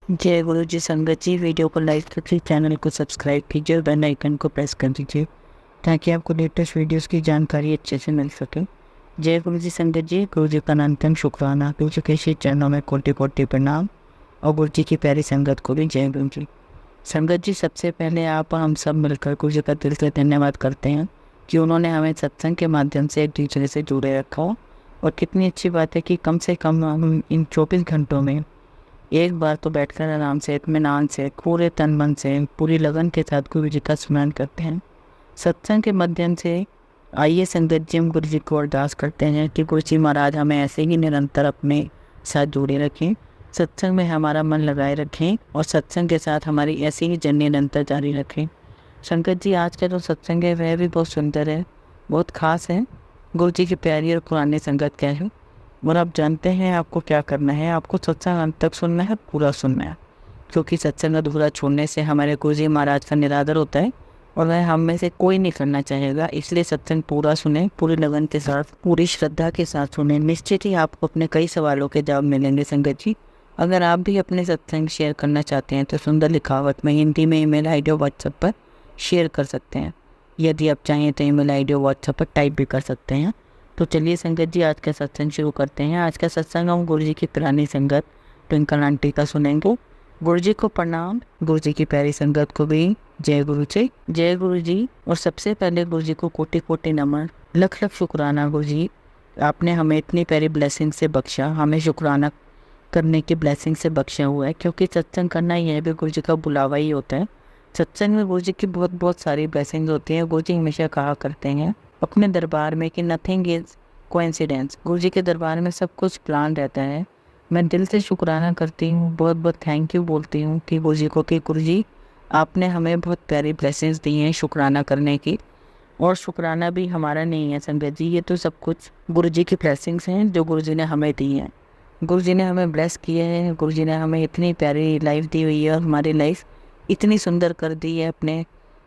जय गुरु जी। संगत जी, वीडियो को लाइक कीजिए, चैनल को सब्सक्राइब कीजिए और बेल आइकन को प्रेस कर दीजिए ताकि आपको लेटेस्ट वीडियोस की जानकारी अच्छे से मिल सके। जय गुरु जी। संगत जी, गुरु जी का अनंतम शुक्राना, गुरु जी के श्री चरणों में कोटि कोटि प्रणाम और गुरु जी की प्यारी संगत को भी जय गुरु जी। संगत जी, सबसे पहले आप हम सब मिलकर गुरु जी का दिल से धन्यवाद करते हैं कि उन्होंने हमें सत्संग के माध्यम से एक दूसरे से जुड़े रखा हो। और कितनी अच्छी बात है कि कम से कम हम इन 24 घंटों में एक बार तो बैठकर आराम से इत्मीनान से पूरे तन मन से पूरी लगन के साथ गुरु जी का स्मरण करते हैं सत्संग के माध्यम से। आइए संगत जी, हम गुरु जी को अरदास करते हैं कि गुरु जी महाराज हमें ऐसे ही निरंतर अपने साथ जोड़े रखें, सत्संग में हमारा मन लगाए रखें और सत्संग के साथ हमारी ऐसी ही जर्नी निरंतर जारी रखें। संगत जी, आज का जो सत्संग है वह भी बहुत सुंदर है, बहुत ख़ास है। गुरु जी की प्यारी और पुरानी संगत क्या है और आप जानते हैं आपको क्या करना है। आपको सत्संग अंत तक सुनना है, पूरा सुनना है, क्योंकि सत्संग अधूरा छोड़ने से हमारे गुरु जी महाराज का निरादर होता है और वह हम में से कोई नहीं करना चाहेगा। इसलिए सत्संग पूरा सुने, पूरी लगन के साथ, पूरी श्रद्धा के साथ सुने। निश्चित ही आपको अपने कई सवालों के जवाब मिलेंगे। संगत जी, अगर आप भी अपने सत्संग शेयर करना चाहते हैं तो सुंदर लिखावट में हिंदी में ईमेल आईडी और व्हाट्सएप पर शेयर कर सकते हैं। यदि आप चाहें तो ईमेल आईडी और व्हाट्सएप पर टाइप भी कर सकते हैं। तो चलिए संगत जी, आज का सत्संग शुरू करते हैं। आज का सत्संग हम गुरु जी की पुरानी संगत ट्विंकल आंटी का सुनेंगे। गुरु जी को प्रणाम, गुरु जी की प्यारी संगत को भी जय गुरु जी। जय गुरु जी। और सबसे पहले गुरु जी को कोटि कोटि नमन, लख लख शुक्राना। गुरु जी, आपने हमें इतनी प्यारी ब्लेसिंग से बख्शा, हमें शुक्राना करने की ब्लेसिंग से बख्शा हुआ है, क्योंकि सत्संग करना यह भी गुरु जी का बुलावा ही होता है। सत्संग में गुरु जी की बहुत बहुत सारी ब्लेसिंग्स होती हैं। गुरु जी हमेशा कहा करते हैं अपने दरबार में कि नथिंग इज कोइंसिडेंस। गुरु जी के दरबार में सब कुछ प्लान रहता है। मैं दिल से शुक्राना करती हूँ, बहुत बहुत थैंक यू बोलती हूँ कि गुरु जी को, कि गुरु जी आपने हमें बहुत प्यारी ब्लेसिंग्स दी हैं शुक्राना करने की। और शुक्राना भी हमारा नहीं है संगत जी, ये तो सब कुछ गुरु जी की ब्लेसिंग्स हैं जो गुरु जी ने हमें दी हैं। गुरु जी ने हमें ब्लेस किए हैं, गुरु जी ने हमें इतनी प्यारी लाइफ दी हुई है और हमारी लाइफ इतनी सुंदर कर दी है अपने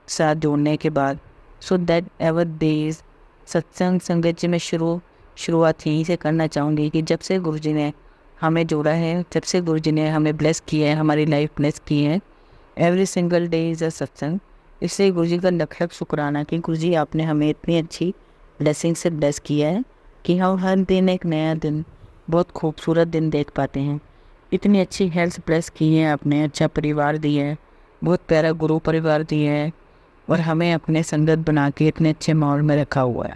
साथ जोड़ने के बाद। सो दैट एवर डेज सत्संग संगत जी में शुरुआत यहीं से करना चाहूँगी कि जब से गुरु जी ने हमें जोड़ा है, जब से गुरु जी ने हमें ब्लेस किया है, हमारी लाइफ ब्लेस की है, every single day is a सत्संग। इसलिए गुरु जी का लख लख शुक्राना कि गुरु जी आपने हमें इतनी अच्छी ब्लेसिंग से ब्लेस किया है कि हम हर दिन एक नया दिन, बहुत खूबसूरत दिन देख पाते हैं। इतनी अच्छी हेल्थ ब्लेस की है आपने, अच्छा परिवार दिया है, बहुत प्यारा गुरु परिवार दिया है और हमें अपने संगत बना के इतने अच्छे माहौल में रखा हुआ है,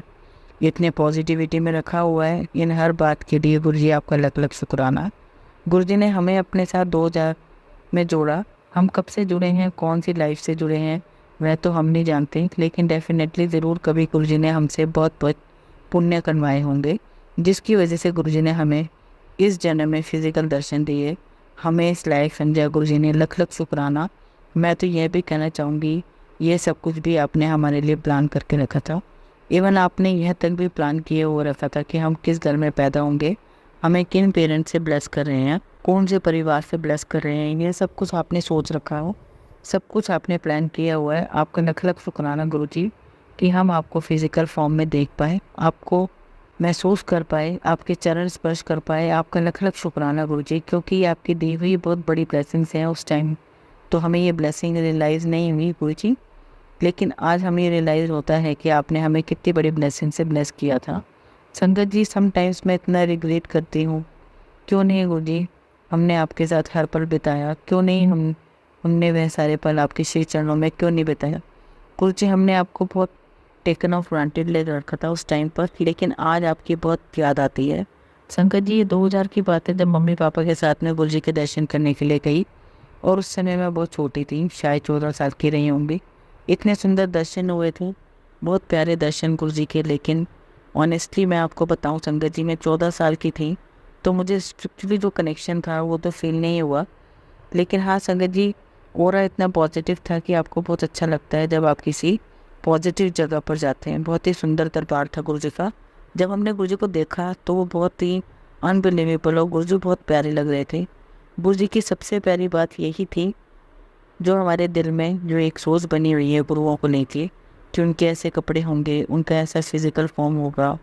इतने पॉजिटिविटी में रखा हुआ है। इन हर बात के लिए गुरु जी आपका लख लख शुक्राना। गुरु जी ने हमें अपने साथ 2000 में जोड़ा। हम कब से जुड़े हैं, कौन सी लाइफ से जुड़े हैं, वह तो हम नहीं जानते, लेकिन डेफिनेटली ज़रूर कभी गुरु जी ने हमसे बहुत बहुत पुण्य करवाए होंगे, जिसकी वजह से गुरु जी ने हमें इस जन्म में फिजिकल दर्शन दिए, हमें इस लायक समझा। गुरु जी ने लख लख शुक्राना। मैं तो यह भी कहना चाहूँगी, ये सब कुछ भी आपने हमारे लिए प्लान करके रखा था। इवन आपने यह तक भी प्लान किए हुआ रखा था कि हम किस घर में पैदा होंगे, हमें किन पेरेंट्स से ब्लेस कर रहे हैं, कौन से परिवार से ब्लेस कर रहे हैं, ये सब कुछ आपने सोच रखा हो, सब कुछ आपने प्लान किया हुआ है। आपका लख लख शुक्राना गुरु जी कि हम आपको फिजिकल फॉर्म में देख पाए, आपको महसूस कर पाए, आपके चरण स्पर्श कर पाए। आपका लख लख शुक्राना गुरु जी, क्योंकि आपकी दी हुई बहुत बड़ी ब्लेसिंग्स हैं। उस टाइम तो हमें ये ब्लेसिंग रियलाइज़ नहीं हुई गुरु जी, लेकिन आज हमें रियलाइज़ होता है कि आपने हमें कितनी बड़ी ब्लेसिंग से ब्लेस किया था। संगत जी, समटाइम्स मैं इतना रिग्रेट करती हूँ, क्यों नहीं गुरु जी हमने आपके साथ हर पल बिताया, क्यों नहीं हमने वह सारे पल आपके श्री चरणों में क्यों नहीं बिताया। गुरु जी, हमने आपको बहुत टेकन ऑफ ग्रांटेड ले रखा था उस टाइम पर, लेकिन आज आपकी बहुत याद आती है। संगत जी, ये 2000 की बात है, जब मम्मी पापा के साथ में गुरु जी के दर्शन करने के लिए गई और उस समय मैं बहुत छोटी थी, शायद 14 साल की रही होंगी। इतने सुंदर दर्शन हुए थे, बहुत प्यारे दर्शन गुरु जी के। लेकिन ऑनेस्टली मैं आपको बताऊं संगत जी, मैं 14 साल की थी तो मुझे स्पिरिचुअली जो कनेक्शन था वो तो फील नहीं हुआ। लेकिन हाँ संगत जी, ऑरा इतना पॉजिटिव था कि आपको बहुत अच्छा लगता है जब आप किसी पॉजिटिव जगह पर जाते हैं। बहुत ही सुंदर दरबार था गुरु जी का। जब हमने गुरु जी को देखा तो वो बहुत ही अनबिलीवेबल और गुरु जी बहुत प्यारे लग रहे थे। गुरु जी की सबसे प्यारी बात यही थी, जो हमारे दिल में जो एक सोच बनी हुई है गुरुओं को लेके, कि उनके ऐसे कपड़े होंगे, उनका ऐसा फिजिकल फॉर्म होगा,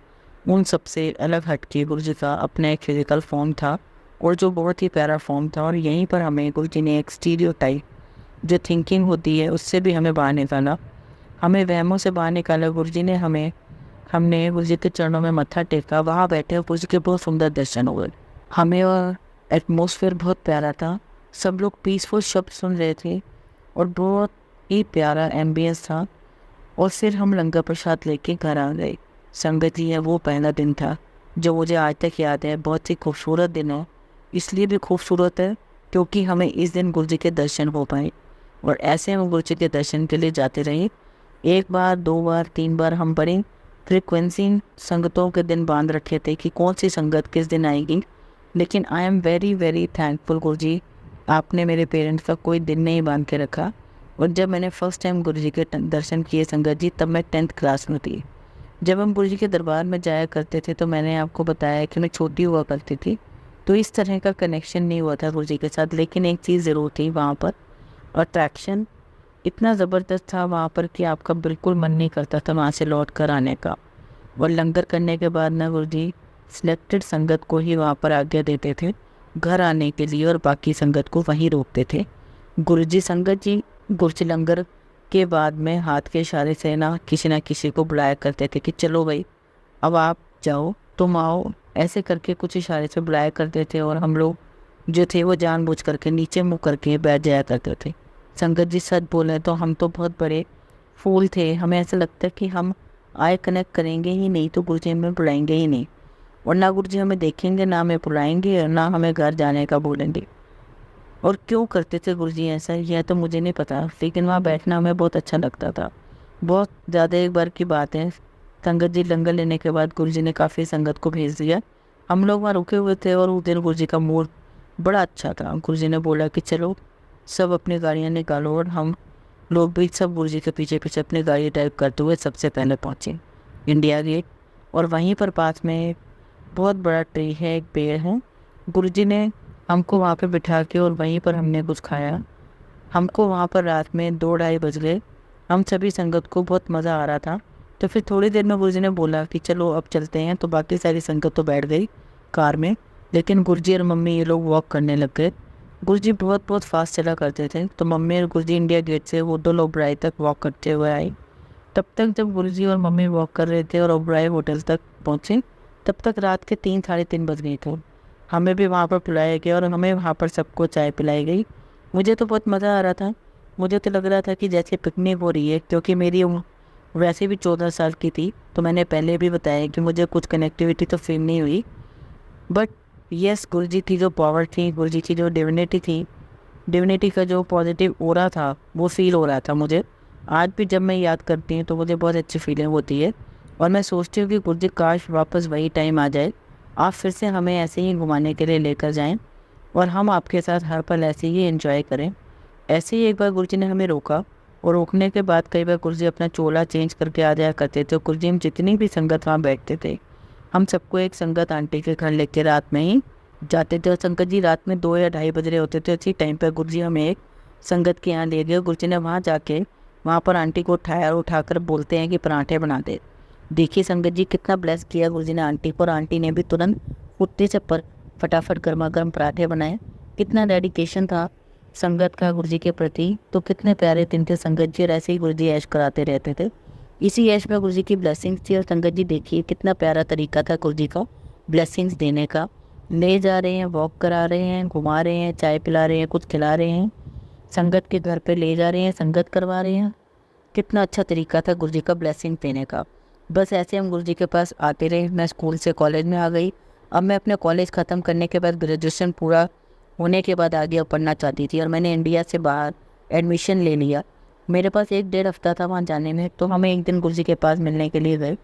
उन सबसे अलग हट के गुरु जी का अपना एक फिजिकल फॉर्म था और जो बहुत ही प्यारा फॉर्म था। और यहीं पर हमें गुरु जी ने एक स्टीरियोटाइप जो थिंकिंग होती है उससे भी हमें बाहर निकाला, हमें वहमों से बाहर निकाला। गुरु जी ने हमने गुरु जी के चरणों में मत्था टेका, वहाँ बैठे गुरु जी के बहुत सुंदर दर्शन हुए हमें। और एटमॉस्फेयर बहुत प्यारा था, सब लोग पीसफुल शब्द सुन रहे थे और बहुत ही प्यारा एम्बियंस था। और फिर हम लंगर प्रसाद लेके घर आ गए। संगत जी है, वो पहला दिन था जो मुझे आज तक याद है। बहुत ही खूबसूरत दिन है, इसलिए भी खूबसूरत है क्योंकि हमें इस दिन गुरु जी के दर्शन हो पाए। और ऐसे हम गुरु जी के दर्शन के लिए जाते रहे। एक बार, 2 बार, 3 बार हम बड़ी फ्रिक्वेंसी संगतों के दिन बांध रखे थे कि कौन सी संगत किस दिन आएगी। लेकिन I am very very thankful गुरु जी, आपने मेरे पेरेंट्स का कोई दिन नहीं बांध के रखा। और जब मैंने फ़र्स्ट टाइम गुरु जी के दर्शन किए संगत जी, तब मैं 10th क्लास में थी। जब हम गुरु जी के दरबार में जाया करते थे तो मैंने आपको बताया कि मैं छोटी हुआ करती थी, तो इस तरह का कनेक्शन नहीं हुआ था गुरु जी के साथ। लेकिन एक चीज़ ज़रूर थी वहाँ पर, अट्रैक्शन इतना ज़बरदस्त था वहाँ पर कि आपका बिल्कुल मन नहीं करता था वहाँ से लौट कर आने का। और लंगर करने के बाद ना गुरु जी सिलेक्टेड संगत को ही वहाँ पर आज्ञा देते थे घर आने के लिए और बाकी संगत को वहीं रोकते थे। गुरु जी संगत जी गुरु जी लंगर के बाद में हाथ के इशारे से ना किसी को बुलाया करते थे कि चलो भाई अब आप जाओ, तुम आओ, ऐसे करके कुछ इशारे से बुलाया करते थे। और हम लोग जो थे वो जानबूझ करके नीचे मुँह करके बैठ जाया करते थे। संगत जी सच बोले तो हम तो बहुत बड़े फूल थे, हमें ऐसा लगता है कि हम आए कनेक्ट करेंगे ही नहीं तो गुरु जी हमें बुलाएंगे ही नहीं, और ना गुरु जी हमें देखेंगे, ना हमें बुलाएंगे और ना हमें घर जाने का बोलेंगे। और क्यों करते थे गुरु जी ऐसा, यह तो मुझे नहीं पता, लेकिन वहाँ बैठना हमें बहुत अच्छा लगता था। बहुत ज़्यादा एक बार की बात है, संगत जी लंगर लेने के बाद गुरु जी ने काफ़ी संगत को भेज दिया। हम लोग वहाँ रुके हुए थे और उस दिन गुरु जी का मूड बड़ा अच्छा था। गुरु जी ने बोला कि चलो सब अपनी गाड़ियाँ निकालो, और हम लोग भी सब गुरु जी के पीछे पीछे अपनी गाड़ी ड्राइव करते हुए सबसे पहले पहुँचे इंडिया गेट। और वहीं पर पास में बहुत बड़ा ट्री है, एक पेड़ है। गुरु जी ने हमको वहाँ पे बिठा के और वहीं पर हमने कुछ खाया। हमको वहाँ पर रात में 2-2:30 बज गए। हम सभी संगत को बहुत मज़ा आ रहा था। तो फिर थोड़ी देर में गुरु जी ने बोला कि चलो अब चलते हैं। तो बाकी सारी संगत तो बैठ गई कार में, लेकिन गुरु जी और मम्मी ये लोग वॉक करने लग गए। गुरु जी बहुत बहुत फास्ट चला करते थे, तो मम्मी और गुरु जी इंडिया गेट से वो 2 ओबराई तक वॉक करते हुए आए। तब तक जब गुरु जी और मम्मी वॉक कर रहे थे और ओबराई होटल तक पहुँचे, तब तक रात के 3-3:30 बज गए थे। हमें भी वहाँ पर बुलाया गया और हमें वहाँ पर सबको चाय पिलाई गई। मुझे तो बहुत मज़ा आ रहा था, मुझे तो लग रहा था कि जैसे पिकनिक हो रही है, क्योंकि मेरी उम्र वैसे भी 14 साल की थी। तो मैंने पहले भी बताया कि मुझे कुछ कनेक्टिविटी तो फील नहीं हुई, बट यस गुरु जी की जो पावर थी, गुरु जी की जो डिविनिटी थी, डिविनिटी का जो पॉजिटिव ऑरा था वो फील हो रहा था मुझे। आज भी जब मैं याद करती हूँ तो मुझे बहुत अच्छी फीलिंग होती है। और मैं सोचती हूँ कि गुरु जी काश वापस वही टाइम आ जाए, आप फिर से हमें ऐसे ही घुमाने के लिए लेकर जाएं और हम आपके साथ हर पल ऐसे ही एंजॉय करें। ऐसे ही एक बार गुरु जी ने हमें रोका, और रोकने के बाद कई बार गुरु जी अपना चोला चेंज करके आ जाया करते थे। गुरु जी हम जितनी भी संगत वहाँ बैठते थे, हम सबको एक संगत आंटी के घर लेके रात में ही जाते थे। और संगत जी रात में 2 या 2:30 बज रहे होते थे, उसी टाइम पर गुरु जी हमें एक संगत के यहाँ ले गए। गुरु जी ने वहाँ जाके वहाँ पर आंटी को उठाकर बोलते हैं कि पराठे बना दे। देखिए संगत जी कितना ब्लेस किया गुरु जी ने आंटी को, और आंटी ने भी तुरंत उठते से पर फटाफट गर्मा गर्म पराठे बनाए। कितना डेडिकेशन था संगत का गुरु जी के प्रति, तो कितने प्यारे दिन थे संगत जी। और ऐसे ही गुरु जी ऐश कराते रहते थे, इसी ऐश में गुरु जी की ब्लेसिंग्स थी। और संगत जी देखिए कितना प्यारा तरीका था गुरु जी का ब्लेसिंग्स देने का। ले जा रहे हैं, वॉक करा रहे हैं, घुमा रहे हैं, चाय पिला रहे हैं, कुछ खिला रहे हैं, संगत के घर पे ले जा रहे हैं, संगत करवा रहे हैं। कितना अच्छा तरीका था गुरु जी का ब्लेसिंग देने का। बस ऐसे हम गुरु जी के पास आते रहे। मैं स्कूल से कॉलेज में आ गई। अब मैं अपने कॉलेज ख़त्म करने के बाद, ग्रेजुएशन पूरा होने के बाद आगे पढ़ना चाहती थी, और मैंने इंडिया से बाहर एडमिशन ले लिया। मेरे पास 1-1.5 हफ्ता था वहाँ जाने में। तो हम एक दिन गुरु जी के पास मिलने के लिए गए,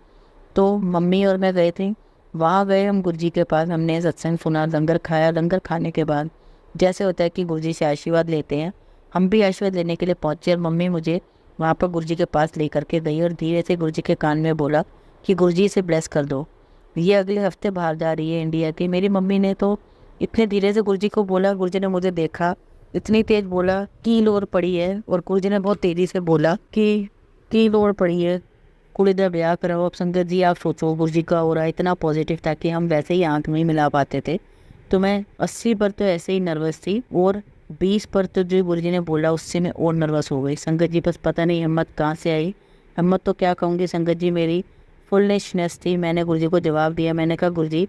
तो मम्मी और मैं गए थे। वहाँ गए हम गुरु जी के पास, हमने सत्संग सुना, लंगर खाया। लंगर खाने के बाद जैसे होता है कि गुरु जी से आशीर्वाद लेते हैं, हम भी आशीर्वाद लेने के लिए पहुँचे। और मम्मी मुझे वहाँ पर गुरु जी के पास लेकर के गई और धीरे से गुरु जी के कान में बोला कि गुरु जी से ब्लेस कर दो, ये अगले हफ्ते बाहर जा रही है इंडिया की। मेरी मम्मी ने तो इतने धीरे से गुरु जी को बोला, गुरु जी ने मुझे देखा, इतनी तेज़ बोला की लोर पड़ी है। और गुरु जी ने बहुत तेज़ी से बोला कि की लोर पड़ी है, कुड़ी दा ब्याह कराओ। अब संगत जी आप सोचो, गुरु जी का हो रहा इतना पॉजिटिव था कि हम वैसे ही आंख नहीं मिला पाते थे तो मैं 80 पर तो ऐसे ही नर्वस थी, और 20 पर तो जो गुरुजी ने बोला उससे मैं और नर्वस हो गई। संगत जी बस पता नहीं हिम्मत कहाँ से आई, हिम्मत तो क्या कहूँगी संगत जी, मेरी फुलनेसनेस थी। मैंने गुरुजी को जवाब दिया, मैंने कहा गुरुजी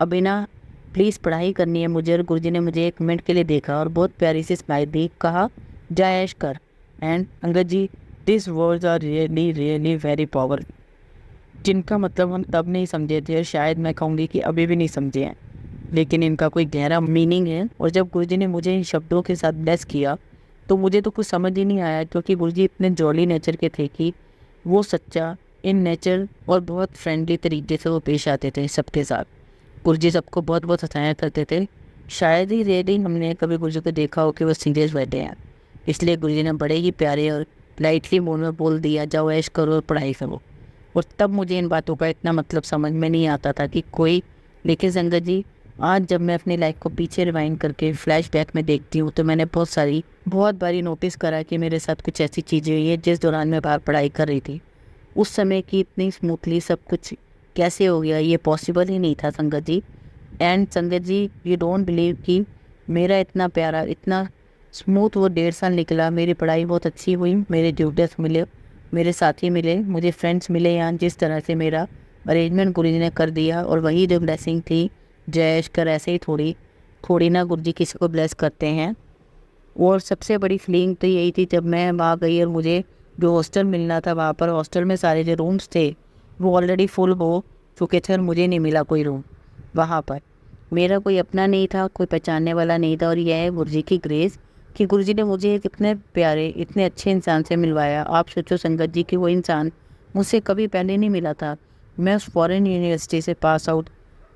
अभी ना प्लीज़ पढ़ाई करनी है मुझे। और गुरुजी ने मुझे 1 मिनट के लिए देखा और बहुत प्यारी सी स्माइल दी, कहा जा ऐश कर। And Angad ji, this words are really really very powerful, जिनका मतलब हम तब नहीं समझे थे और शायद मैं कहूँगी कि अभी भी नहीं समझे हैं, लेकिन इनका कोई गहरा मीनिंग है। और जब गुरुजी ने मुझे इन शब्दों के साथ ब्लेस किया तो मुझे तो कुछ समझ ही नहीं आया, क्योंकि गुरुजी इतने जॉली नेचर के थे कि वो सच्चा इन नेचर और बहुत फ्रेंडली तरीके से वो पेश आते थे सबके साथ। गुरुजी सबको बहुत बहुत हंसाया करते थे। शायद ही रेयरली हमने कभी गुरुजी को देखा हो कि वो सीरियस बैठे हैं, इसलिए गुरुजी ने बड़े ही प्यारे और लाइटली मूड में बोल दिया, जाओ ऐश करो और पढ़ाई करो। और तब मुझे इन बातों का इतना मतलब समझ में नहीं आता था कि कोई, लेकिन संगत जी आज जब मैं अपनी लाइफ को पीछे रिवाइंड करके फ्लैशबैक में देखती हूँ तो मैंने बहुत बारी नोटिस करा कि मेरे साथ कुछ ऐसी चीज़ें हुई है जिस दौरान मैं बाहर पढ़ाई कर रही थी। उस समय की इतनी स्मूथली सब कुछ कैसे हो गया, ये पॉसिबल ही नहीं था संगत जी। एंड संगत जी, यू डोंट बिलीव कि मेरा इतना प्यारा, इतना स्मूथ वो 1.5 साल निकला। मेरी पढ़ाई बहुत अच्छी हुई, मेरे ट्यूटर्स मिले, मेरे साथी मिले, मुझे फ्रेंड्स मिले। यहाँ जिस तरह से मेरा अरेंजमेंट गुरुजी ने कर दिया, और वही जो ब्लेसिंग थी, जयेश कर ऐसे ही थोड़ी ना गुरुजी किसी को ब्लेस करते हैं। और सबसे बड़ी फीलिंग तो यही थी जब मैं वहाँ गई और मुझे जो हॉस्टल मिलना था, वहाँ पर हॉस्टल में सारे जो रूम्स थे वो ऑलरेडी फुल हो चुके थे और मुझे नहीं मिला कोई रूम वहाँ पर। मेरा कोई अपना नहीं था, कोई पहचानने वाला नहीं था। और यह है गुरुजी की ग्रेस कि गुरुजी ने मुझे एक इतने प्यारे, इतने अच्छे इंसान से मिलवाया। आप सोचो संगत जी कि वो इंसान मुझसे कभी पहले नहीं मिला था। मैं उस फॉरेन यूनिवर्सिटी से पास आउट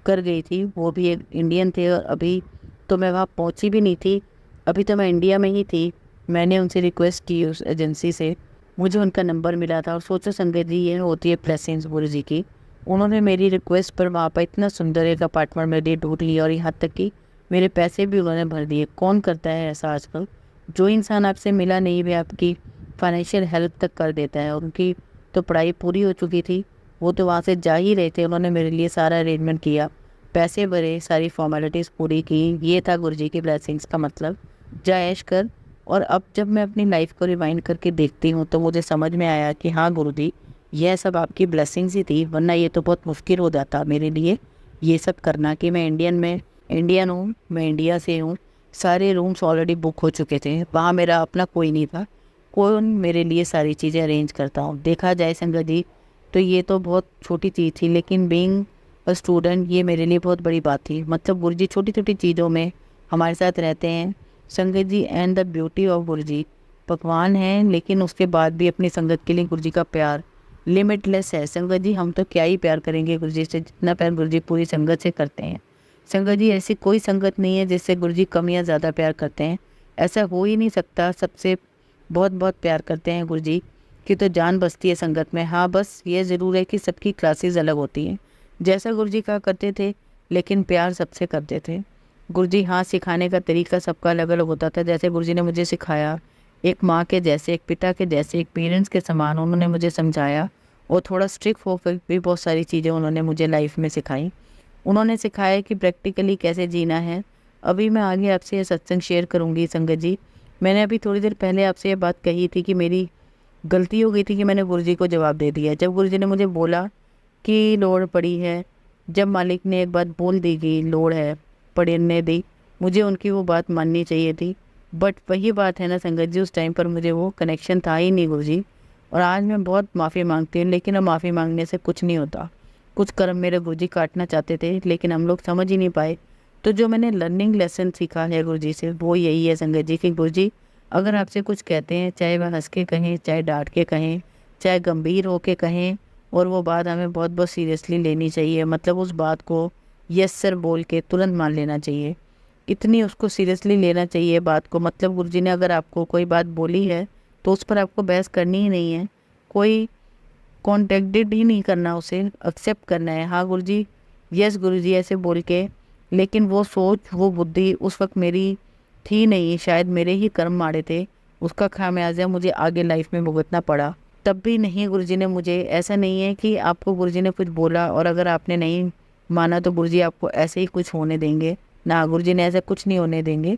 कर गई थी, वो भी एक इंडियन थे, और अभी तो मैं वहाँ पहुँची भी नहीं थी, अभी तो मैं इंडिया में ही थी। मैंने उनसे रिक्वेस्ट की उस एजेंसी से, मुझे उनका नंबर मिला था। और सोचो संगत जी, ये होती है ब्लेसिंग्स गुरुजी की। उन्होंने मेरी रिक्वेस्ट पर वहाँ पर इतना सुंदर एक अपार्टमेंट मेरे लिए ढूंढ लिया, और यहाँ तक कि मेरे पैसे भी उन्होंने भर दिए। कौन करता है ऐसा आजकल? जो इंसान आपसे मिला नहीं भी आपकी फाइनेंशियल हेल्प तक कर देता है। उनकी तो पढ़ाई पूरी हो चुकी थी, वो तो वहाँ से जा ही रहे थे, उन्होंने मेरे लिए सारा अरेंजमेंट किया, पैसे भरे, सारी फॉर्मेलिटीज़ पूरी की। ये था गुरुजी की ब्लेसिंग्स का मतलब, जा ऐश कर। और अब जब मैं अपनी लाइफ को रिवाइंड करके देखती हूँ तो मुझे समझ में आया कि हाँ गुरुजी, यह सब आपकी ब्लेसिंग्स ही थी, वरना ये तो बहुत मुश्किल हो जाता मेरे लिए ये सब करना। कि मैं इंडियन हूँ, मैं इंडिया से हूँ, सारे रूम्स ऑलरेडी बुक हो चुके थे, वहाँ मेरा अपना कोई नहीं था, कौन मेरे लिए सारी चीज़ें अरेंज करता हूँ। देखा जाए संगत जी तो ये तो बहुत छोटी चीज़ थी, लेकिन बीइंग अ स्टूडेंट ये मेरे लिए बहुत बड़ी बात थी। मतलब गुरुजी छोटी छोटी चीज़ों में हमारे साथ रहते हैं संगत जी। एंड द ब्यूटी ऑफ गुरुजी, भगवान हैं लेकिन उसके बाद भी अपनी संगत के लिए गुरुजी का प्यार लिमिटलेस है संगत जी। हम तो क्या ही प्यार करेंगे गुरुजी से, जितना प्यार गुरुजी पूरी संगत से करते हैं। संगत जी ऐसी कोई संगत नहीं है जिससे गुरुजी कम या ज़्यादा प्यार करते हैं, ऐसा हो ही नहीं सकता। सबसे बहुत बहुत प्यार करते हैं गुरुजी की तो जान बसती है संगत में। हाँ बस ये ज़रूर है कि सबकी क्लासेस अलग होती हैं, जैसा गुरुजी कहा करते थे, लेकिन प्यार सबसे करते थे गुरुजी। हाँ, सिखाने का तरीका सबका अलग अलग होता था। जैसे गुरुजी ने मुझे सिखाया, एक माँ के जैसे, एक पिता के जैसे, एक पेरेंट्स के समान उन्होंने मुझे समझाया। और थोड़ा स्ट्रिक्ट होकर भी बहुत सारी चीज़ें उन्होंने मुझे लाइफ में सिखाई। उन्होंने सिखाया कि प्रैक्टिकली कैसे जीना है। अभी मैं आगे आपसे ये सत्संग शेयर करूँगी संगत जी। मैंने अभी थोड़ी देर पहले आपसे ये बात कही थी कि मेरी गलती हो गई थी कि मैंने गुरुजी को जवाब दे दिया। जब गुरुजी ने मुझे बोला कि लोड़ पड़ी है, जब मालिक ने एक बात बोल दी कि लोड़ है, पढ़ने दी, मुझे उनकी वो बात माननी चाहिए थी। बट वही बात है ना संगत जी, उस टाइम पर मुझे वो कनेक्शन था ही नहीं गुरुजी। और आज मैं बहुत माफ़ी मांगती हूँ, लेकिन अब माफ़ी मांगने से कुछ नहीं होता। कुछ कर्म मेरे गुरुजी काटना चाहते थे, लेकिन हम लोग समझ ही नहीं पाए। तो जो मैंने लर्निंग लेसन सीखा है गुरुजी से, वो यही है संगत जी कि गुरुजी अगर आपसे कुछ कहते हैं, चाहे वह हंस के कहें, चाहे डांट के कहें, चाहे गंभीर हो के कहें, और वो बात हमें बहुत बहुत सीरियसली लेनी चाहिए। मतलब उस बात को यस सर बोल के तुरंत मान लेना चाहिए, इतनी उसको सीरियसली लेना चाहिए बात को। मतलब गुरुजी ने अगर आपको कोई बात बोली है तो उस पर आपको बहस करनी ही नहीं है, कोई कॉन्टेक्टेड ही नहीं करना, उसे एक्सेप्ट करना है। हाँ गुरुजी, यस गुरुजी ऐसे बोल के। लेकिन वो सोच, वो बुद्धि उस वक्त मेरी थी नहीं, शायद मेरे ही कर्म माड़े थे, उसका खामियाजा मुझे आगे लाइफ में भुगतना पड़ा। तब भी नहीं गुरुजी ने मुझे, ऐसा नहीं है कि आपको गुरुजी ने कुछ बोला और अगर आपने नहीं माना तो गुरुजी आपको ऐसे ही कुछ होने देंगे। ना, गुरु जी ने ऐसा कुछ नहीं होने देंगे।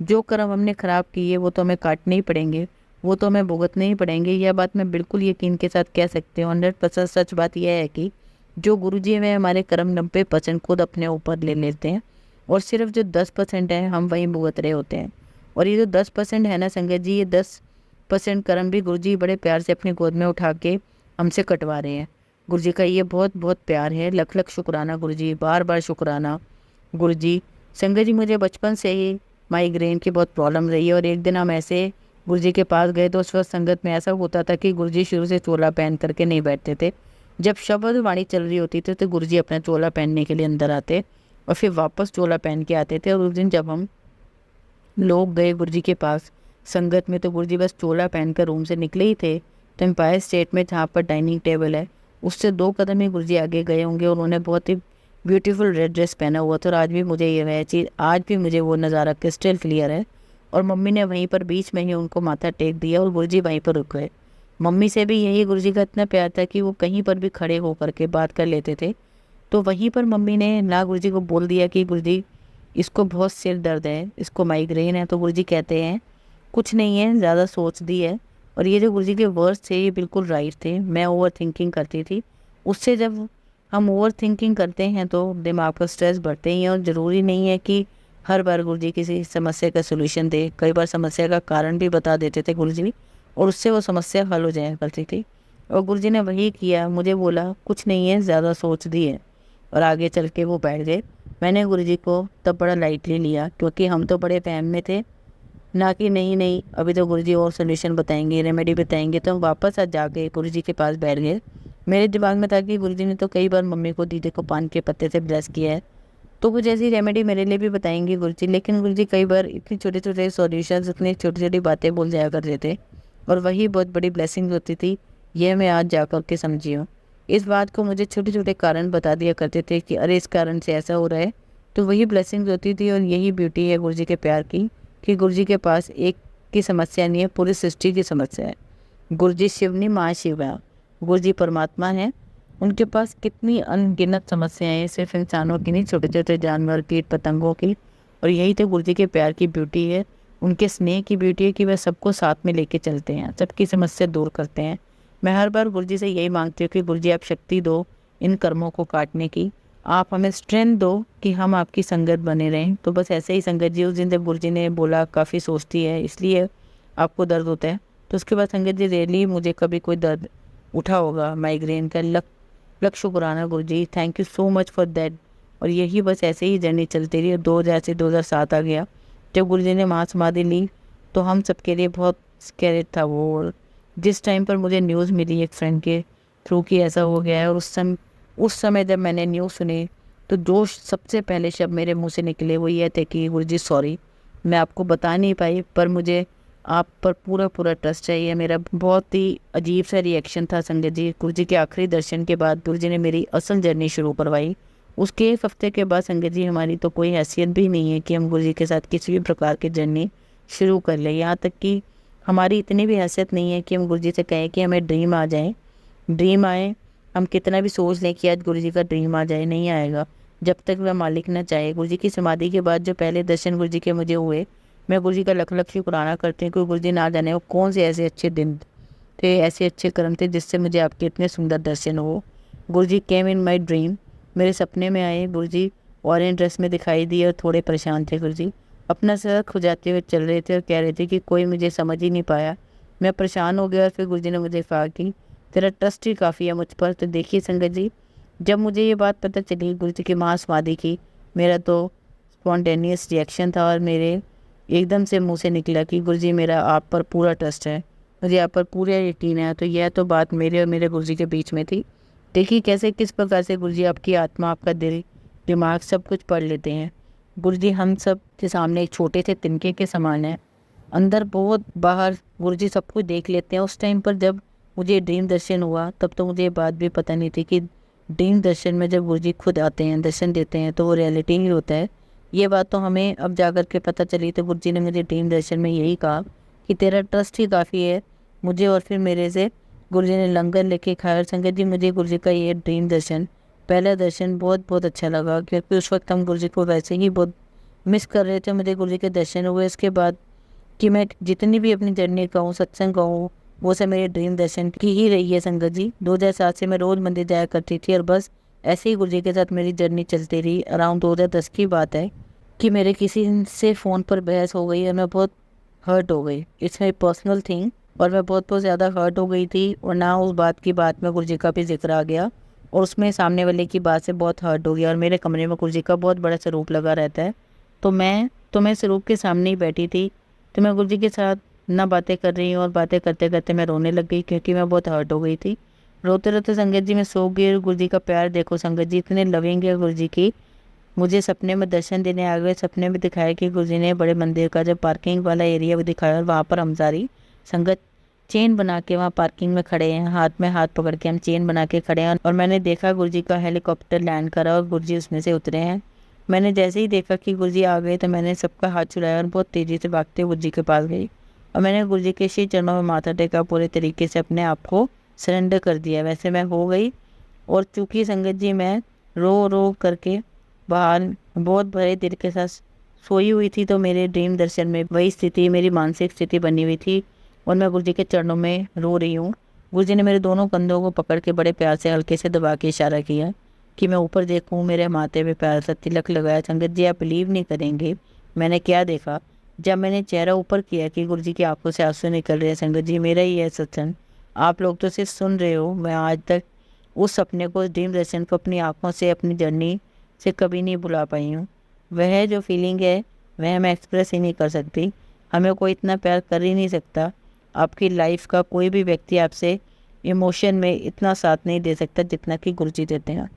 जो कर्म हमने ख़राब किए वो तो हमें काटने ही पड़ेंगे, वो तो हमें भुगतने ही पड़ेंगे। यह बात मैं बिल्कुल यकीन के साथ कह सकती हूँ। 100% सच बात यह है कि जो गुरु जी में हमारे कर्म 90% खुद अपने ऊपर ले लेते हैं, और सिर्फ जो 10% है हम वहीं भुगत रहे होते हैं। और ये जो 10% है ना संगत जी, ये 10% कर्म भी गुरु जी बड़े प्यार से अपनी गोद में उठा के हमसे कटवा रहे हैं। गुरु जी का ये बहुत बहुत प्यार है। लख लख शुक्राना गुरु जी, बार बार शुक्राना गुरु जी। संगत जी, मुझे बचपन से ही माइग्रेन की बहुत प्रॉब्लम रही है, और एक दिन हम ऐसे गुरु जी के पास गए तो उस वक्त संगत में ऐसा होता था कि गुरु जी शुरू से चोला पहन करके नहीं बैठते थे। जब शब्द वाणी चल रही होती थी तो गुरु जी अपना चोला पहनने के लिए अंदर आते और फिर वापस चोला पहन के आते थे। और उस दिन जब हम लोग गए गुरु जी के पास संगत में, तो गुरु जी बस चोला पहनकर रूम से निकले ही थे तो एम्पायर स्टेट में जहाँ पर डाइनिंग टेबल है उससे 2 कदम ही गुरु जी आगे गए होंगे, और उन्होंने बहुत ही ब्यूटीफुल रेड ड्रेस पहना हुआ था। और आज भी मुझे ये वह चीज़, आज भी मुझे वो नज़ारा क्रिस्टल क्लियर है। और मम्मी ने वहीं पर बीच में ही उनको माथा टेक दिया और गुरु जी वहीं पर रुक गए। मम्मी से भी यही गुरु जी का इतना प्यार था कि वो कहीं पर भी खड़े होकर के बात कर लेते थे। तो वहीं पर मम्मी ने ना गुरु जी को बोल दिया कि गुरु जी इसको बहुत सिर दर्द है, इसको माइग्रेन है। तो गुरु जी कहते हैं कुछ नहीं है, ज़्यादा सोच दी है। और ये जो गुरु जी के वर्ड्स थे ये बिल्कुल राइट थे। मैं ओवर थिंकिंग करती थी। उससे जब हम ओवर थिंकिंग करते हैं तो दिमाग पर स्ट्रेस बढ़ते ही हैं, और ज़रूरी नहीं है कि हर बार गुरु जी किसी समस्या का सोल्यूशन दे। कई बार समस्या का कारण भी बता देते थे गुरु जी, और उससे वो समस्या हल हो जाया करती थी। और गुरु जी ने वही किया, मुझे बोला कुछ नहीं है, ज़्यादा सोच दी है, और आगे चल के वो बैठ गए। मैंने गुरु जी को तब बड़ा लाइटली लिया, क्योंकि हम तो बड़े फैम में थे ना कि नहीं नहीं अभी तो गुरु जी और सोल्यूशन बताएंगे, रेमेडी बताएंगे। तो हम वापस आज जाके गुरु जी के पास बैठ गए। मेरे दिमाग में था कि गुरु जी ने तो कई बार मम्मी को, दीदी को पान के पत्ते से ब्लेस किया है, तो कुछ ऐसी रेमेडी मेरे लिए भी बताएंगे गुरु जी। लेकिन गुरु जी कई बार इतनी छोटे छोटे सॉल्यूशंस, इतनी छोटी छोटी बातें बोल जाया करते थे, और वही बहुत बड़ी ब्लेसिंग होती थी। यह मैं आज जा कर के समझी हूँ। इस बात को मुझे छोटे छोटे कारण बता दिया करते थे कि अरे इस कारण से ऐसा हो रहा है, तो वही ब्लेसिंग होती थी। और यही ब्यूटी है गुरु जी के प्यार की, कि गुरु जी के पास एक की समस्या नहीं है, पूरी सृष्टि की समस्या है। गुरु जी शिव नहीं, माँ शिव है। गुरु जी परमात्मा है, उनके पास कितनी अनगिनत समस्याएं हैं, सिर्फ इंसानों की नहीं, छोटे छोटे जानवर, कीट पतंगों की। और यही तो गुरु जी के प्यार की ब्यूटी है, उनके स्नेह की ब्यूटी है कि वह सबको साथ में लेके चलते हैं, सबकी समस्या दूर करते हैं। मैं हर बार गुरु जी से यही मांगती हूँ कि गुरु जी आप शक्ति दो इन कर्मों को काटने की, आप हमें स्ट्रेंथ दो कि हम आपकी संगत बने रहें। तो बस ऐसे ही संगत जी, उस दिन जब गुरु जी ने बोला काफ़ी सोचती है इसलिए आपको दर्द होता है, तो उसके बाद संगत जी रेयरली मुझे कभी कोई दर्द उठा होगा माइग्रेन का। लख शुक्राना Guru ji, thank you so much for that. और यही बस ऐसे ही जर्नी चलती रही। 2000 से 2007 आ गया जब गुरु जी ने महासमाधि ली, तो हम सबके लिए बहुत स्कैरी था वो। और जिस टाइम पर मुझे न्यूज़ मिली एक फ्रेंड के थ्रू कि ऐसा हो गया है, और उस समय जब मैंने न्यूज़ सुनी तो जो सबसे पहले शब्द मेरे मुंह से निकले वो ये थे कि गुरु जी सॉरी, मैं आपको बता नहीं पाई, पर मुझे आप पर पूरा पूरा ट्रस्ट है। ये मेरा बहुत ही अजीब सा रिएक्शन था संगत जी। गुरु जी के आखिरी दर्शन के बाद गुरु जी ने मेरी असल जर्नी शुरू करवाई। उसके 1 हफ्ते के बाद संगत जी हमारी तो कोई हैसियत भी नहीं है कि हम गुरु जी के साथ किसी भी प्रकार की जर्नी शुरू कर लें। यहाँ तक कि हमारी इतनी भी हैसियत नहीं है कि हम गुरु जी से कहें कि हमें ड्रीम आ जाए, ड्रीम आए। हम कितना भी सोच लें कि आज गुरु जी का ड्रीम आ जाए, नहीं आएगा जब तक वह मालिक ना चाहे। गुरु जी की समाधि के बाद जो पहले दर्शन गुरु जी के मुझे हुए, मैं गुरु जी का लख लख शुक्राना करती हूँ कि गुरु जी ना जाने वो कौन से ऐसे अच्छे दिन थे, ऐसे अच्छे कर्म थे जिससे मुझे आपके इतने सुंदर दर्शन हो। गुरु जी केम इन माई ड्रीम, मेरे सपने में आए गुरु जी, ऑरेंज ड्रेस में दिखाई दिए और थोड़े परेशान थे गुरु जी। अपना सर खुजाते हुए चल रहे थे और कह रहे थे कि कोई मुझे समझ ही नहीं पाया। मैं परेशान हो गया और फिर गुरु जी ने मुझे कहा कि तेरा ट्रस्ट ही काफ़ी है मुझ पर। तो देखिए संगत जी, जब मुझे ये बात पता चली गुरु जी की महासमाधि की, मेरा तो स्पॉन्टेनियस रिएक्शन था और मेरे एकदम से मुंह से निकला कि गुरु जी मेरा आप पर पूरा ट्रस्ट है, मुझे आप पर पूरा यकीन है। तो यह तो बात मेरे और मेरे गुरु जी के बीच में थी। देखिए कैसे किस प्रकार से गुरु जी आपकी आत्मा, आपका दिल, दिमाग सब कुछ पढ़ लेते हैं। गुरु जी हम सब के सामने एक छोटे से तिनके के समान है, अंदर बहुत, बाहर गुरु जी सब कुछ देख लेते हैं। उस टाइम पर जब मुझे ड्रीम दर्शन हुआ तब तो मुझे ये बात भी पता नहीं थी कि ड्रीम दर्शन में जब गुरु जी खुद आते हैं, दर्शन देते हैं, तो वो रियलिटी ही होता है। ये बात तो हमें अब जाकर के पता चली। तो गुरु जी ने मुझे ड्रीम दर्शन में यही कहा कि तेरा ट्रस्ट ही काफ़ी है मुझे। और फिर मेरे से गुरु जी ने लंगर लेके खाया। और संगत जी मुझे गुरु जी का ये ड्रीम दर्शन, पहला दर्शन बहुत बहुत अच्छा लगा, क्योंकि उस वक्त हम गुरु जी को वैसे ही बहुत मिस कर रहे थे, मुझे गुरु जी के दर्शन हुए। इसके बाद कि मैं जितनी भी अपनी जर्नी कहूँ, सत्संग कहूँ, वो सब मेरे ड्रीम दर्शन की ही रही है संगत जी। 2007 से मैं रोज़ मंदिर जाया करती थी और बस ऐसे ही गुरु जी के साथ मेरी जर्नी चलती रही। अराउंड 2010 की बात है कि मेरे किसी से फ़ोन पर बहस हो गई और मैं बहुत हर्ट हो गई। इट्स माई पर्सनल थिंग, और मैं बहुत बहुत ज़्यादा हर्ट हो गई थी। और ना उस बात की बात में गुरु जी का भी जिक्र आ गया और उसमें सामने वाले की बात से बहुत हर्ट हो गया। और मेरे कमरे में गुरु जी का बहुत बड़ा स्वरूप लगा रहता है, तो मैं स्वरूप के सामने ही बैठी थी। तो मैं गुरु जी के साथ ना बातें कर रही हूँ और बातें करते करते मैं रोने लग गई, क्योंकि मैं बहुत हर्ट हो गई थी। रोते रोते संगत जी मैं सो गई। और गुरु जी का प्यार देखो संगत जी, इतने लविंग है गुरु जी की। मुझे सपने में दर्शन देने आ गए। सपने में दिखाया कि गुरु जी ने बड़े मंदिर का जब पार्किंग वाला एरिया वो दिखाया, और वहाँ पर हम सारी संगत चेन बना के वहाँ पार्किंग में खड़े हैं, हाथ में हाथ पकड़ के हम चेन बना के खड़े हैं। और मैंने देखा गुरु जी का हेलीकॉप्टर लैंड करा और गुरु जी उसमें से उतरे हैं। मैंने जैसे ही देखा कि गुरु जी आ गए तो मैंने सबका हाथ छुड़ाया और बहुत तेज़ी से भागते गुरु जी के पास गई। और मैंने गुरु जी के श्री चरणों में माथा टेका, पूरे तरीके से अपने आप को सरेंडर कर दिया। वैसे मैं हो गई। और चूँकि संगत जी मैं रो रो करके बाहर बहुत भरे दिल के साथ सोई हुई थी, तो मेरे ड्रीम दर्शन में वही स्थिति, मेरी मानसिक स्थिति बनी हुई थी और मैं गुरु जी के चरणों में रो रही हूँ। गुरु जी ने मेरे दोनों कंधों को पकड़ के बड़े प्यार से हल्के से दबा के इशारा किया कि मैं ऊपर देखूँ। मेरे माथे पे प्यार सा तिलक लगाया। संगत जी आप बिलीव नहीं करेंगे मैंने क्या देखा। जब मैंने चेहरा ऊपर किया कि गुरु जी की आंखों से आंसू निकल रहे हैं। संगत जी मेरा ही है सत्संग, आप लोग तो सिर्फ सुन रहे हो। मैं आज तक उस सपने को, ड्रीम दर्शन को अपनी आँखों से, अपनी जर्नी से कभी नहीं भुला पाई हूँ। वह जो फीलिंग है वह मैं एक्सप्रेस ही नहीं कर सकती। हमें कोई इतना प्यार कर ही नहीं सकता। आपकी लाइफ का कोई भी व्यक्ति आपसे इमोशन में इतना साथ नहीं दे सकता जितना कि गुरु जी देते हैं।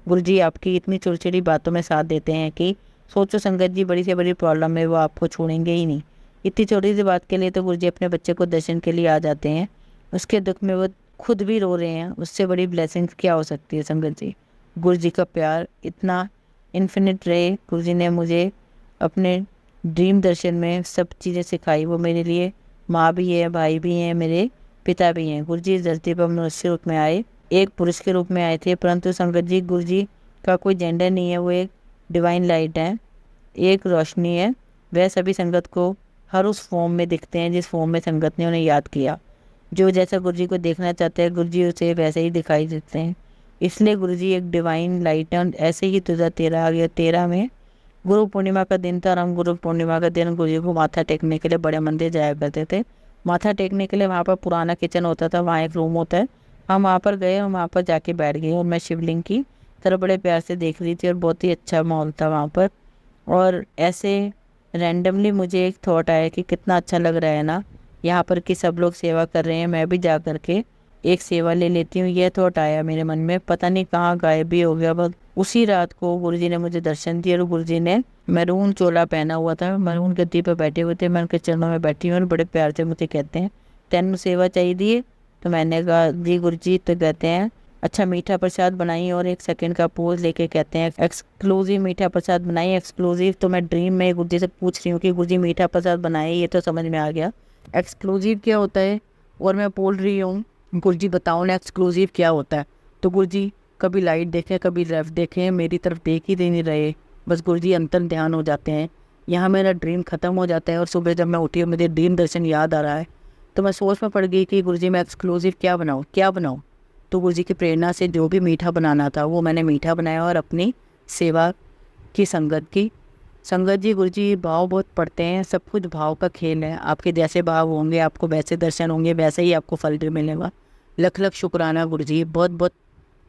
गुरु जी आपकी इतनी छोटी छोटी बातों में साथ देते हैं कि सोचो संगत जी, बड़ी से बड़ी प्रॉब्लम में वो आपको छोड़ेंगे ही नहीं। इतनी छोटी सी बात के लिए तो गुरु जी अपने बच्चे को दर्शन के लिए आ जाते हैं। उसके दुख में वो खुद भी रो रहे हैं। उससे बड़ी ब्लेसिंग्स क्या हो सकती है संगत जी। गुरु जी का प्यार इतना इन्फिनिट रहे। गुरु जी ने मुझे अपने ड्रीम दर्शन में सब चीज़ें सिखाई। वो मेरे लिए माँ भी है, भाई भी हैं, मेरे पिता भी हैं। गुरु जी इस धरती पर मनुष्य रूप में आए, एक पुरुष के रूप में आए थे, परंतु संगत जी गुरु जी का कोई जेंडर नहीं है। वो एक डिवाइन लाइट है, एक रोशनी है। वह सभी संगत को हर उस फॉर्म में दिखते हैं जिस फॉर्म में संगत ने उन्हें याद किया। जो जैसा गुरु जी को देखना चाहते हैं गुरु जी उसे वैसे ही दिखाई देते हैं। इसलिए गुरु जी एक डिवाइन लाइट है। ऐसे ही 2013 आ गया। 13 में गुरु पूर्णिमा का दिन था और हम गुरु पूर्णिमा का दिन गुरु जी को माथा टेकने के लिए बड़े मंदिर जाया करते थे। माथा टेकने के लिए वहाँ पर पुराना किचन होता था, वहाँ एक रूम होता है। हम वहाँ पर गए और वहाँ पर जाके बैठ गए और मैं शिवलिंग की तरफ बड़े प्यार से देख रही थी और बहुत ही अच्छा माहौल था वहाँ पर। और ऐसे रैंडमली मुझे एक थॉट आया कि कितना अच्छा लग रहा है ना यहाँ पर कि सब लोग सेवा कर रहे हैं, मैं भी जा कर के एक सेवा ले लेती हूँ। यह थॉट आया मेरे मन में, पता नहीं कहाँ गायब भी हो गया। बस उसी रात को गुरुजी ने मुझे दर्शन दिए और गुरुजी ने मैरून चोला पहना हुआ था, मैरून गद्दी पर बैठे हुए थे। मैं उनके चरणों में बैठी हूँ और बड़े प्यार से मुझे कहते हैं तेन सेवा चाहिए। तो मैंने कहा जी गुरुजी। तो कहते हैं अच्छा मीठा प्रसाद बनाइए और एक सेकंड का पोज लेके कहते हैं एक्सक्लूसिव मीठा प्रसाद बनाइए, एक्सक्लूसिव। तो मैं ड्रीम में गुरुजी से पूछ रही हूँ कि गुरुजी मीठा प्रसाद बनाए, ये तो समझ में आ गया, एक्सक्लूसिव क्या होता है। और मैं बोल रही हूँ गुरुजी बताओ ना एक्सक्लूसिव क्या होता है। तो गुरुजी कभी लाइट देखें कभी लेफ्ट देखें, मेरी तरफ देख ही नहीं रहे। बस गुरुजी अंतर ध्यान हो जाते हैं। यहाँ मेरा ड्रीम ख़त्म हो जाता है और सुबह जब मैं उठी और मुझे ड्रीम दर्शन याद आ रहा है तो मैं सोच में पड़ गई कि गुरुजी मैं एक्सक्लूसिव क्या बनाऊँ। तो गुरुजी की प्रेरणा से जो भी मीठा बनाना था वो मैंने मीठा बनाया और अपनी सेवा की संगत की। संगत जी गुरुजी भाव बहुत पढ़ते हैं, सब कुछ भाव का खेल है। आपके जैसे भाव होंगे आपको वैसे दर्शन होंगे, वैसे ही आपको फल भी मिलेगा। लख लख शुक्राना गुरुजी, बहुत बहुत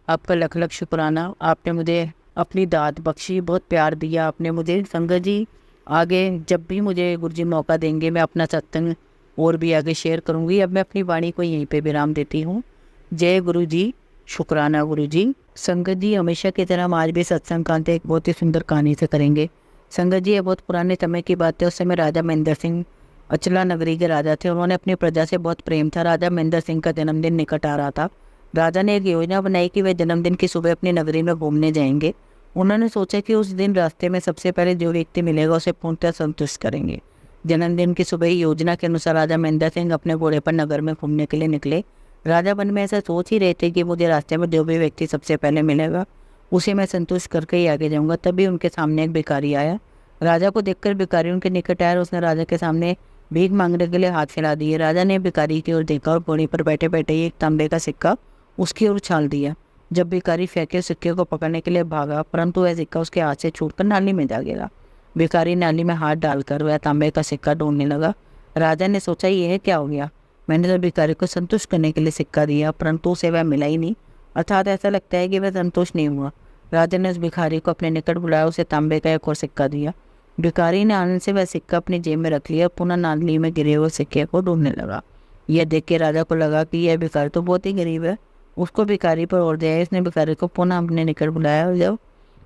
आपका लख लख शुक्राना। आपने मुझे अपनी दात बख्शी, बहुत प्यार दिया आपने मुझे। संगत जी आगे जब भी मुझे गुरुजी मौका देंगे मैं अपना सत्संग और भी आगे शेयर करूँगी। अब मैं अपनी वाणी को यहीं पे विराम देती हूँ। जय गुरु जी, शुक्राना गुरु जी। संगत जी हमेशा की तरह हम आज भी सत्संग का अंत एक बहुत ही सुंदर कहानी से करेंगे। संगत जी ये बहुत पुराने समय की बात है। उस समय राजा महेंद्र सिंह अचला नगरी के राजा थे। उन्होंने अपनी प्रजा से बहुत प्रेम था। राजा महेंद्र सिंह का जन्मदिन निकट आ रहा था। राजा ने एक योजना बनाई कि वे जन्मदिन की सुबह अपनी नगरी में घूमने जाएंगे। उन्होंने सोचा कि उस दिन रास्ते में सबसे पहले जो व्यक्ति मिलेगा उसे पूर्णतः संतुष्ट करेंगे। जन्मदिन की सुबह ही योजना के अनुसार राजा महेंद्र सिंह अपने घोड़े पर नगर में घूमने के लिए निकले। राजा मन में ऐसा सोच ही रहे थे कि मुझे रास्ते में जो भी व्यक्ति सबसे पहले मिलेगा उसे मैं संतुष्ट करके ही आगे जाऊंगा। तभी उनके सामने एक भिखारी आया। राजा को देखकर भिखारी उनके निकट आया और उसने राजा के सामने भीख मांगने के लिए हाथ फैला दिए। राजा ने भिखारी की ओर देखा और पौड़ी पर बैठे बैठे ही एक तांबे का सिक्का उसकी ओर उछाल दिया। जब भिखारी फेंके सिक्के को पकड़ने के लिए भागा, परंतु वह सिक्का उसके हाथ से छूटकर नाली में जा गिरा। भिखारी नाली में हाथ डालकर वह तांबे का सिक्का ढूंढने लगा। राजा ने सोचा, यह क्या हो गया? मैंने तो भिखारी को संतुष्ट करने के लिए सिक्का दिया, परंतु उसे वह मिला ही नहीं, अर्थात ऐसा लगता है कि वह संतुष्ट नहीं हुआ। राजा ने उस भिखारी को अपने निकट बुलाया, उसे तांबे का एक और सिक्का दिया। भिखारी ने आनंद से वह सिक्का अपनी जेब में रख लिया, पुनः नाली में गिरे हुए सिक्के को ढूंढने लगा। यह देख के राजा को लगा कि यह भिखारी तो बहुत ही गरीब है। उसको भिखारी पर और दया, इसने भिखारी को पुनः अपने निकट बुलाया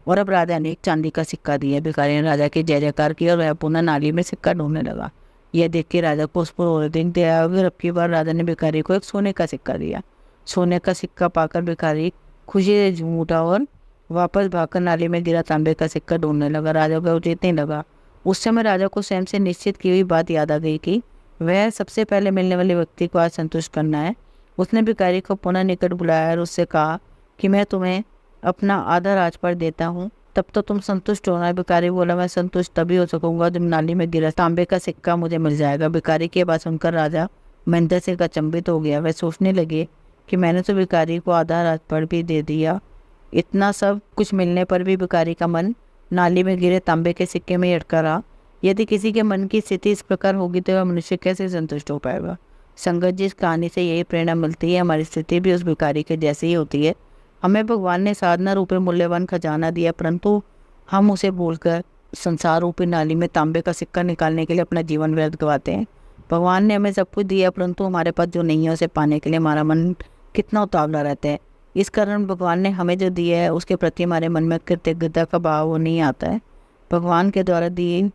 और अब राजा ने एक चांदी का सिक्का दिया। भिखारी ने राजा की जय जयकार की और वह पुनः नाली में सिक्का ढूंढने लगा। यह देख के राजा को उस पर और अधिक दया हुई। अब की बार राजा ने भिखारी को एक सोने का सिक्का दिया। सोने का सिक्का पाकर भिखारी खुशी से झूम उठा और वापस भागकर नाली में गिरा तांबे का सिक्का ढूंढने लगा। राजा को जीतने लगा। उस समय राजा को स्वयं से निश्चित की हुई बात याद आ गई कि वह सबसे पहले मिलने वाले व्यक्ति को आज संतुष्ट करना है। उसने भिखारी को पुनः निकट बुलाया और उससे कहा कि मैं तुम्हें अपना आधा राजपाट देता हूँ, तब तो तुम संतुष्ट होना। भिखारी बोला, मैं संतुष्ट तभी हो सकूंगा जब नाली में गिरा तांबे का सिक्का मुझे मिल जाएगा। भिखारी की बात सुनकर राजा महेंद्र सिंह अचंभित हो गया। वह सोचने लगे कि मैंने तो भिखारी को आधा राजपाट भी दे दिया, इतना सब कुछ मिलने पर भी भिखारी का मन नाली में गिरे तांबे के सिक्के में अटका रहा। यदि किसी के मन की स्थिति इस प्रकार होगी तो वह मनुष्य कैसे संतुष्ट हो पाएगा? संगत जी, इस कहानी से यही प्रेरणा मिलती है, हमारी स्थिति भी उस भिखारी के जैसी ही होती है। हमें भगवान ने साधना रूपी मूल्यवान खजाना दिया, परंतु हम उसे भूलकर संसार रूपी नाली में तांबे का सिक्का निकालने के लिए अपना जीवन व्यर्थ गवाते हैं। भगवान ने हमें सब कुछ दिया, परंतु हमारे पास जो नहीं है उसे पाने के लिए हमारा मन कितना उतावला रहता है। इस कारण भगवान ने हमें जो दिया है उसके प्रति हमारे मन में कृतज्ञता का भाव नहीं आता है। भगवान के द्वारा दी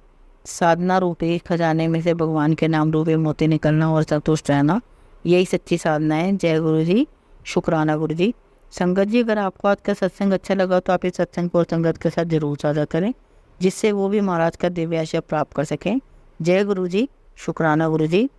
साधना रूपी खजाने में से भगवान के नाम रूपी मोती निकलना और संतुष्ट रहना, यही सच्ची साधना है। जय गुरु जी, शुक्राना गुरु जी। संगत जी, अगर आपको आज का सत्संग अच्छा लगा तो आप इस सत्संग को संगत के साथ जरूर साझा करें, जिससे वो भी महाराज का दिव्य आशीर्वाद प्राप्त कर सकें। जय गुरु जी, शुक्राना गुरु जी।